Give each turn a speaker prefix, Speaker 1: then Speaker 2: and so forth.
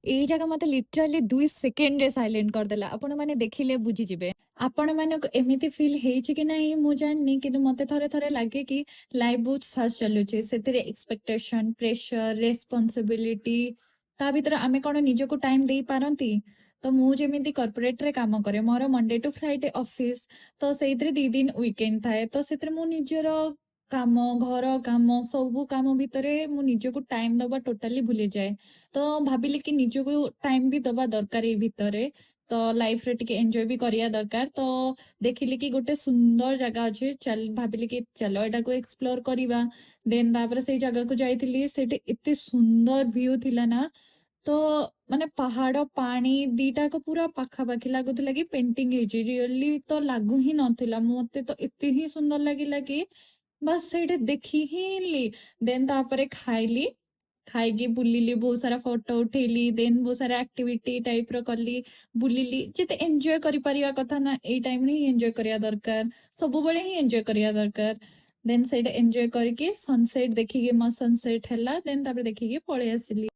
Speaker 1: ଏଇ ଜାଗା ମତେ ଲିଟରାଲି 2 ସେକେଣ୍ଡରେ ସାଇଲେଣ୍ଟ କରିଦେଲା। ଆପଣମାନେ ଦେଖିଲେ ବୁଝିଯିବେ। ଆପଣମାନଙ୍କୁ ଏମିତି ଫିଲ୍ ହେଇଛି କି ନାହିଁ ମୁଁ ଜାଣିନି, କିନ୍ତୁ ମତେ ଥରେ ଥରେ ଲାଗେ କି ଲାଇଫ ବହୁତ ଫାଷ୍ଟ ଚାଲୁଛି। ସେଥିରେ ଏକ୍ସପେକ୍ଟେସନ, ପ୍ରେସର, ରେସ୍ପନ୍ସିବିଲିଟି, ତା ଭିତରେ ଆମେ କଣ ନିଜକୁ ଟାଇମ ଦେଇପାରନ୍ତି? ତ ମୁଁ ଯେମିତି କର୍ପୋରେଟରେ କାମ କରେ, ମୋର ମଣ୍ଡେ ଟୁ ଫ୍ରାଇଡେ ଅଫିସ, ତ ସେଇଥିରେ 2 ଦିନ ୱିକେଣ୍ଡ ଥାଏ। ତ ସେଥିରେ ମୁଁ ନିଜର କାମ, ଘର କାମ, ସବୁ କାମ ଭିତରେ ମୁଁ ନିଜକୁ ଟାଇମ ଦବା ଟୋଟାଲି ଭୁଲିଯାଏ। ତ ଭାବିଲି କି ନିଜକୁ ଟାଇମ ବି ଦବା ଦରକାର ଏଇ ଭିତରେ। ତ ଲାଇଫରେ ଟିକେ ଏନ୍ଜୟ ବି କରିବା ଦରକାର। ତ ଦେଖିଲି କି ଗୋଟେ ସୁନ୍ଦର ଜାଗା ଅଛି, ଭାବିଲି କି ଚାଲ ଏଟାକୁ ଏକ୍ସପ୍ଲୋର କରିବା। ଦେନ୍ ତାପରେ ସେଇ ଜାଗାକୁ ଯାଇଥିଲି, ସେଠି ଏତେ ସୁନ୍ଦର ଭିଉ ଥିଲା ନା। ତ ମାନେ ପାହାଡ, ପାଣି ଦିଟାକ ପୁରା ପାଖାପାଖି ଲାଗୁଥିଲା କି ପେଣ୍ଟିଂ ହେଇଛି। ରିଅଲି ତ ଲାଗୁ ହିଁ ନଥିଲା। ମତେ ତ ଏତେ ହିଁ ସୁନ୍ଦର ଲାଗିଲା କି ବାସ୍ ସେଇଠି ଦେଖି ହିଁ। ଦେନ୍ ତାପରେ ଖାଇଲି, ଖାଇକି ବୁଲିଲି, ବହୁତ ସାରା ଫଟୋ ଉଠେଇଲି। ଦେନ୍ ବହୁତ ସାରା ଆକ୍ଟିଭିଟି ଟାଇପର କଲି, ବୁଲିଲି। ଯେତେ ଏନ୍ଜୟ କରିପାରିବା କଥା ନା, ଏଇ ଟାଇମରେ ହିଁ ଏନ୍ଜୟ କରିବା ଦରକାର, ସବୁବେଳେ ହିଁ ଏନ୍ଜୟ କରିବା ଦରକାର। ଦେନ୍ ସେଇଟା ଏନ୍ଜୟ କରିକି ସନସେଟ୍ ଦେଖିକି, ମୋ ସନସେଟ୍ ହେଲା। ଦେନ୍ ତାପରେ ଦେଖିକି ପଳେଇ ଆସିଲି।